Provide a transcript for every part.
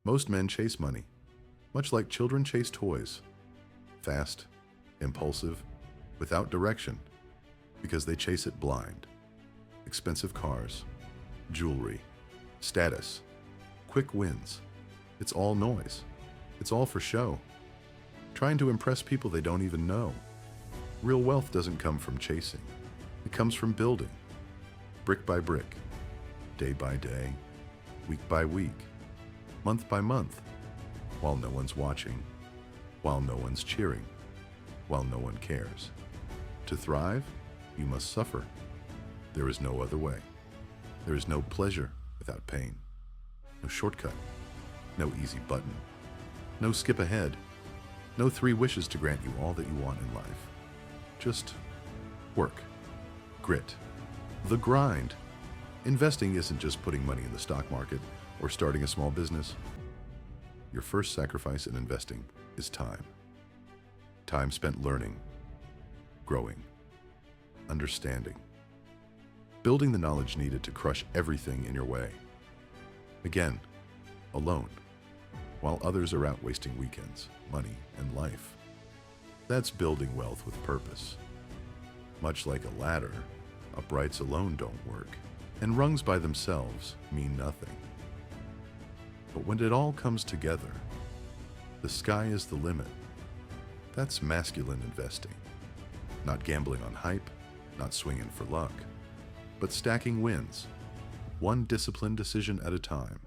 Most men chase money, much like children chase toys. Fast, impulsive, without direction, because they chase it blind. Expensive cars, jewelry, status, quick wins. It's all noise. It's all for show. Trying to impress people they don't even know. Real wealth doesn't come from chasing. It comes from building, brick by brick, day by day, week by week, month by month, while no one's watching, while no one's cheering, while no one cares. To thrive, you must suffer. There is no other way. There is no pleasure without pain, no shortcut, no easy button, no skip ahead, no 3 wishes to grant you all that you want in life. Just work, grit, the grind. Investing isn't just putting money in the stock market or starting a small business. Your first sacrifice in investing is time. Time spent learning, growing, understanding, building the knowledge needed to crush everything in your way. Again, alone, while others are out wasting weekends, money, and life. That's building wealth with purpose. Much like a ladder, uprights alone don't work, and rungs by themselves mean nothing. But when it all comes together, the sky is the limit. That's masculine investing. Not gambling on hype, not swinging for luck, but stacking wins, one disciplined decision at a time.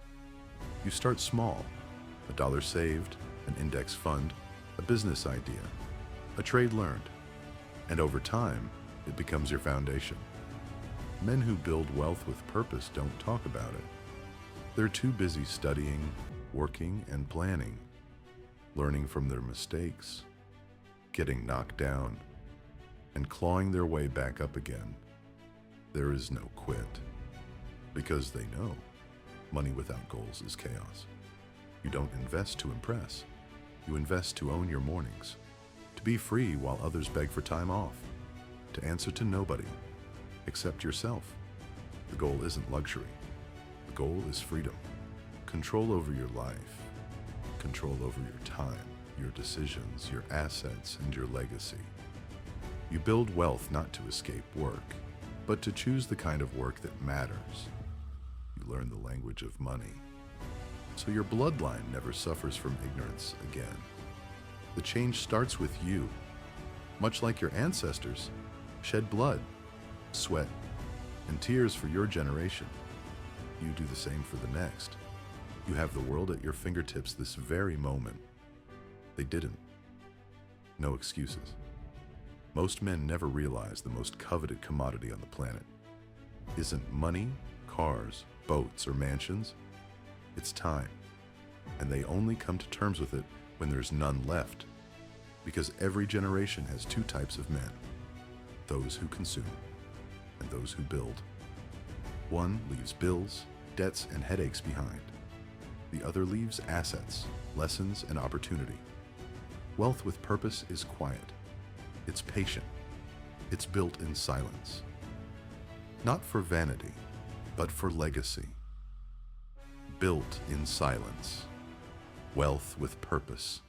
You start small, $1 saved, an index fund, a business idea, a trade learned, and over time, it becomes your foundation. Men who build wealth with purpose don't talk about it. They're too busy studying, working, and planning, learning from their mistakes, getting knocked down, and clawing their way back up again. There is no quit, because they know money without goals is chaos. You don't invest to impress. You invest to own your mornings, to be free while others beg for time off, to answer to nobody except yourself. The goal isn't luxury. The goal is freedom. Control over your life. Control over your time, your decisions, your assets, and your legacy. You build wealth not to escape work, but to choose the kind of work that matters. You learn the language of money, so your bloodline never suffers from ignorance again. The change starts with you. Much like your ancestors, shed blood, sweat, and tears for your generation. You do the same for the next. You have the world at your fingertips this very moment. They didn't. No excuses. Most men never realize the most coveted commodity on the planet isn't money, cars, boats, or mansions. It's time. And they only come to terms with it when there's none left. Because every generation has 2 types of men: those who consume and those who build. One leaves bills, debts, and headaches behind. The other leaves assets, lessons, and opportunity. Wealth with purpose is quiet. It's patient. It's built in silence. Not for vanity, but for legacy. Built in silence. Wealth with purpose.